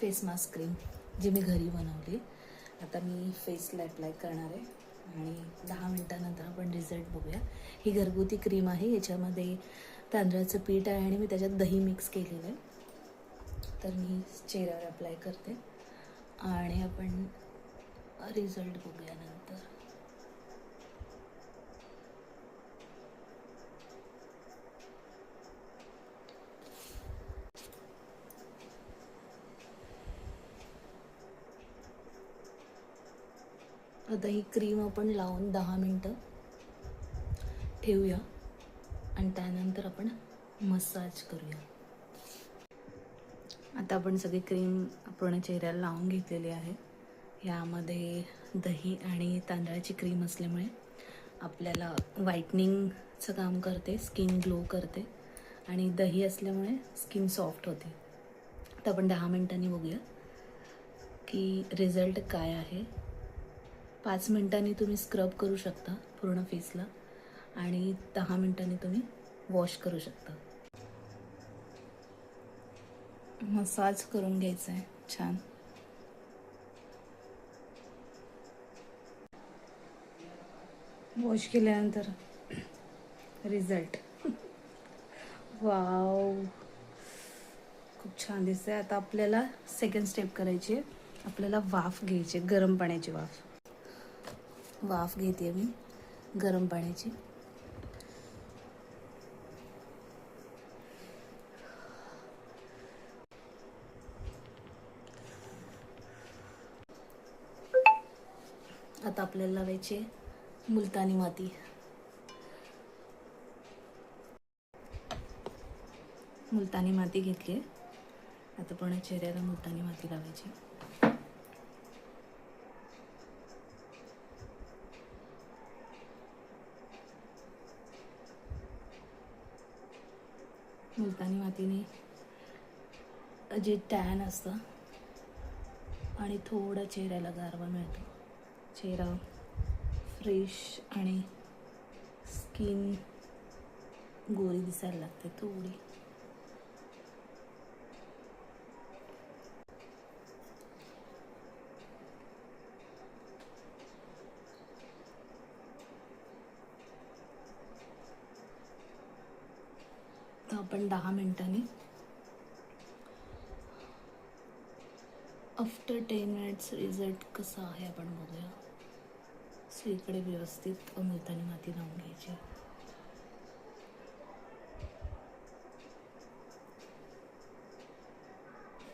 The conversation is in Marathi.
फेस मास्क क्रीम जी मी घरी बनवली. आता मी फेसला अप्लाय करणार आहे आणि 10 मिनटानंतर आपण रिझल्ट बघूया. ही घरगुती क्रीम आहे. याच्यामध्ये तांदळाचं पीठ आहे आणि मी त्याच्यात दही मिक्स केलेलं आहे. तर मी चेहऱ्यावर अप्लाय करते आणि आपण रिझल्ट बघूया नंतर. आता ही क्रीम आपण लावून 10 मिनटं ठेवूया आणि त्यानंतर आपण मसाज करूया. आता आपण सगळी क्रीम पूर्ण चेहऱ्याला लावून घेतलेली आहे. यामध्ये दही आणि तांदळाची क्रीम असल्यामुळे आपल्याला व्हाईटनिंगचं काम करते, स्किन ग्लो करते आणि दही असल्यामुळे स्किन सॉफ्ट होते. आता आपण 10 मिनटांनी बघूया की रिझल्ट काय आहे. 5 मिनटांनी तुम्ही स्क्रब करू शकता पूर्ण फेसला आणि 10 मिनटांनी तुम्ही वॉश करू शकता. मसाज करून घ्यायचं आहे छान. वॉश केल्यानंतर रिझल्ट वाव, खूप छान दिसतंय. आता आपल्याला सेकंड स्टेप करायची आहे. आपल्याला वाफ घ्यायची, गरम पाण्याची वाफ घेते मी गरम पाण्याची. आता आपल्याला लावायची मुलतानी माती. मुलतानी माती घेतली आहे. आता पूर्ण चेहऱ्याला मुलतानी माती लावायची. मुलतानी मातीने जे टॅन असतं आणि थोडा चेहऱ्याला गारवा मिळतो. चेहरा फ्रेश आणि स्किन गोरी दिसायला लागते थोडी. तर आपण 10 मिनिटांनी आफ्टर 10 मिनिट्स रिझल्ट कसा आहे आपण बघूया. सो इकडे व्यवस्थित मुलतानी माती लावून घ्यायची.